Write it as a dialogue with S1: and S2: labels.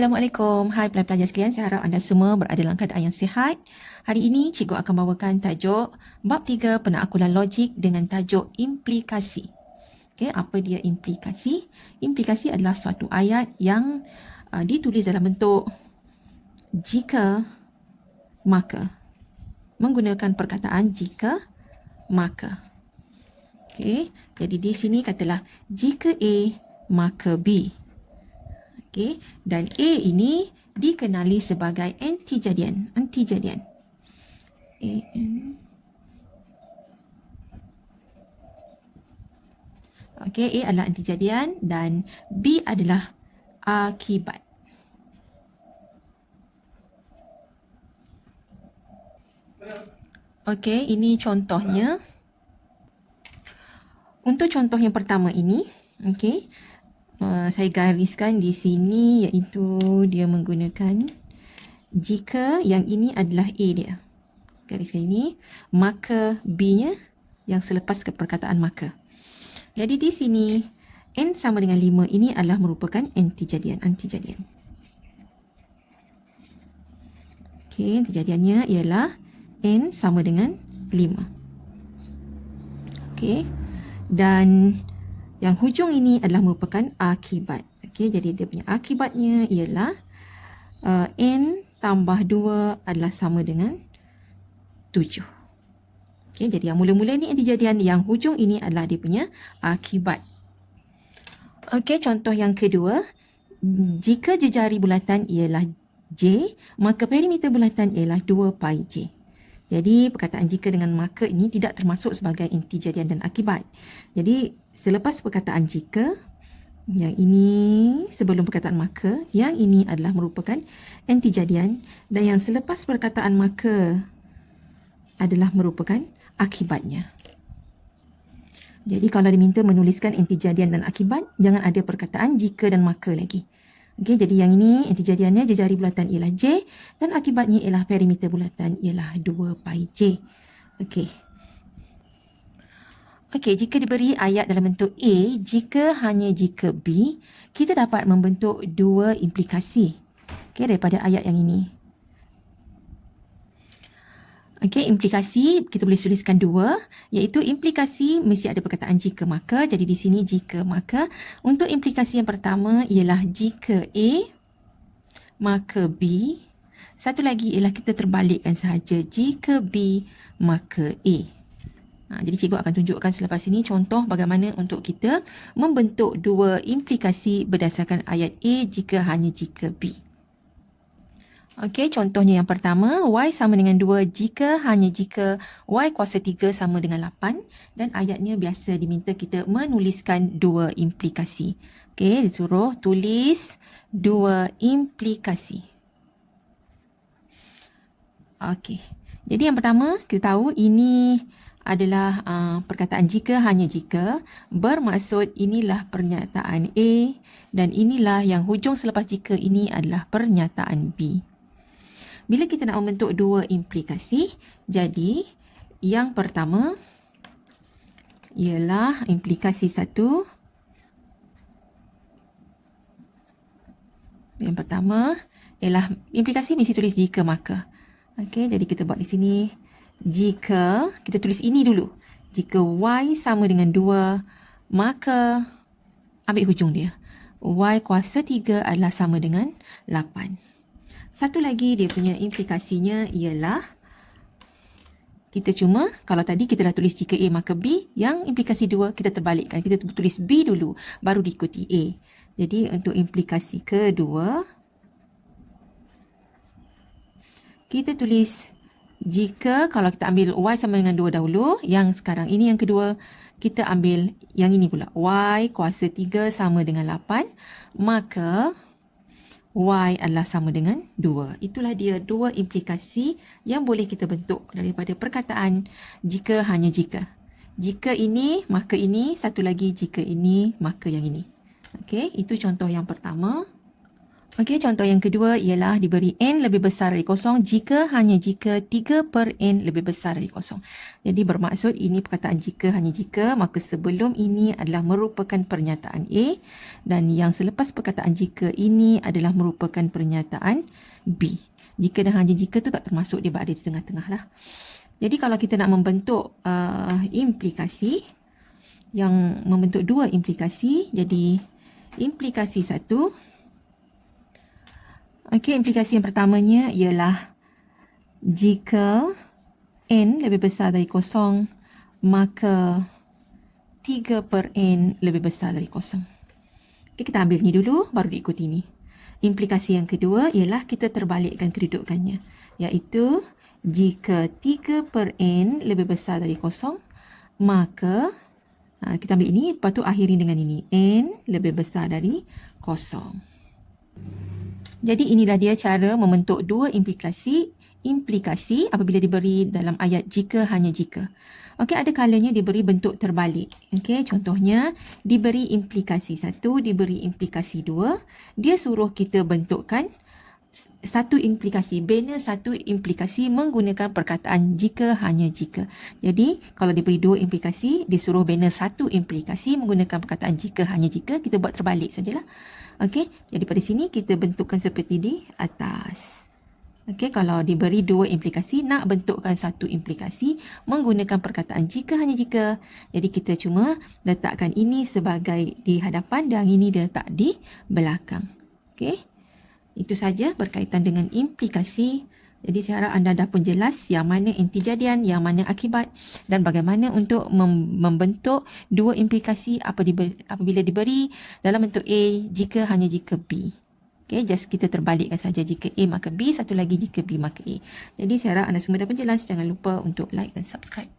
S1: Assalamualaikum. Hai pelajar sekalian, saya harap anda semua berada dalam keadaan yang sihat. Hari ini cikgu akan bawakan tajuk bab 3 penaklukan logik dengan tajuk implikasi. Okey, apa dia implikasi? Implikasi adalah suatu ayat yang ditulis dalam bentuk jika maka. Menggunakan perkataan jika maka. Okey, jadi di sini katalah jika A maka B. Okay. Dan A ini dikenali sebagai antijadian. Okay, A adalah antijadian dan B adalah akibat. Okay, ini contohnya. Untuk contoh yang pertama ini, okay, saya gariskan di sini iaitu dia menggunakan jika yang ini adalah A dia. Gariskan ini, maka B-nya yang selepas ke perkataan maka. Jadi di sini N sama dengan 5 ini adalah merupakan antijadian. Okey, antijadiannya ialah N sama dengan 5. Okey. Dan yang hujung ini adalah merupakan akibat. Okey, jadi dia punya akibatnya ialah N tambah 2 adalah sama dengan 7. Okey, jadi yang mula-mula ni antijadian, yang hujung ini adalah dia punya akibat. Okey, contoh yang kedua. Jika jejari bulatan ialah J, maka perimeter bulatan ialah 2 pi J. Jadi perkataan jika dengan maka ini tidak termasuk sebagai antijadian dan akibat. Jadi selepas perkataan jika, yang ini sebelum perkataan maka, yang ini adalah merupakan antijadian, dan yang selepas perkataan maka adalah merupakan akibatnya. Jadi kalau diminta menuliskan antijadian dan akibat, jangan ada perkataan jika dan maka lagi. Okey, jadi yang ini antijadiannya jejari bulatan ialah J dan akibatnya ialah perimeter bulatan ialah 2 pi J. Okey. Okey, jika diberi ayat dalam bentuk A, jika hanya jika B, kita dapat membentuk dua implikasi. Okey, daripada ayat yang ini. Okey, implikasi kita boleh tuliskan dua, iaitu implikasi mesti ada perkataan jika maka. Jadi di sini jika maka. Untuk implikasi yang pertama ialah jika A maka B. Satu lagi ialah kita terbalikkan sahaja, jika B maka A. Jadi cikgu akan tunjukkan selepas ini contoh bagaimana untuk kita membentuk dua implikasi berdasarkan ayat A jika hanya jika B. Okey, contohnya yang pertama, Y sama dengan 2 jika hanya jika Y kuasa 3 sama dengan 8, dan ayatnya biasa diminta kita menuliskan dua implikasi. Okey, disuruh tulis dua implikasi. Okey, jadi yang pertama kita tahu ini adalah perkataan jika hanya jika, bermaksud inilah pernyataan A dan inilah yang hujung selepas jika ini adalah pernyataan B. Bila kita nak membentuk dua implikasi, jadi yang pertama ialah implikasi satu. Yang pertama ialah implikasi mesti tulis jika maka. Okey, jadi kita buat di sini jika, kita tulis ini dulu. Jika Y sama dengan 2, maka ambil hujung dia. Y kuasa 3 adalah sama dengan 8. Satu lagi dia punya implikasinya ialah kita cuma, kalau tadi kita dah tulis jika A maka B, yang implikasi 2 kita terbalikkan. Kita tulis B dulu, baru diikuti A. Jadi untuk implikasi kedua, kita tulis jika, kalau kita ambil Y sama dengan 2 dahulu, yang sekarang ini yang kedua, kita ambil yang ini pula. Y kuasa 3 sama dengan 8, maka Y adalah sama dengan 2. Itulah dia dua implikasi yang boleh kita bentuk daripada perkataan jika hanya jika. Jika ini, maka ini. Satu lagi jika ini, maka yang ini. Okey, itu contoh yang pertama. Okey, contoh yang kedua ialah diberi N lebih besar dari kosong hanya jika 3 per N lebih besar dari kosong. Jadi bermaksud ini perkataan hanya jika, maka sebelum ini adalah merupakan pernyataan A dan yang selepas perkataan jika ini adalah merupakan pernyataan B. Jika dan hanya jika tu tak termasuk, dia berada di tengah-tengah lah. Jadi kalau kita nak membentuk implikasi yang membentuk dua implikasi, jadi implikasi satu. Okey, implikasi yang pertamanya ialah jika N lebih besar dari kosong, maka 3 per N lebih besar dari kosong. Okey, kita ambil ni dulu, baru diikuti ni. Implikasi yang kedua ialah kita terbalikkan kedudukannya, iaitu jika 3 per N lebih besar dari kosong, maka kita ambil ini, lepas tu akhiri dengan ini. N lebih besar dari kosong. Jadi inilah dia cara membentuk dua implikasi apabila diberi dalam ayat jika hanya jika. Okey, ada kalanya diberi bentuk terbalik. Okey, contohnya diberi implikasi 1, diberi implikasi 2, dia suruh kita bentukkan satu implikasi, bina satu implikasi menggunakan perkataan jika hanya jika. Jadi kalau diberi dua implikasi, disuruh bina satu implikasi menggunakan perkataan jika hanya jika, kita buat terbalik sajalah. Okey, jadi pada sini kita bentukkan seperti di atas. Okey, kalau diberi dua implikasi, nak bentukkan satu implikasi menggunakan perkataan jika hanya jika. Jadi kita cuma letakkan ini sebagai di hadapan dan ini diletak di belakang. Okey, itu saja berkaitan dengan implikasi. Jadi saya harap anda dah pun jelas yang mana inti jadian, yang mana akibat dan bagaimana untuk membentuk dua implikasi apabila diberi dalam bentuk A jika hanya jika B. Okay, just kita terbalikkan saja, jika A maka B, satu lagi jika B maka A. Jadi saya harap anda semua dah pun jelas. Jangan lupa untuk like dan subscribe.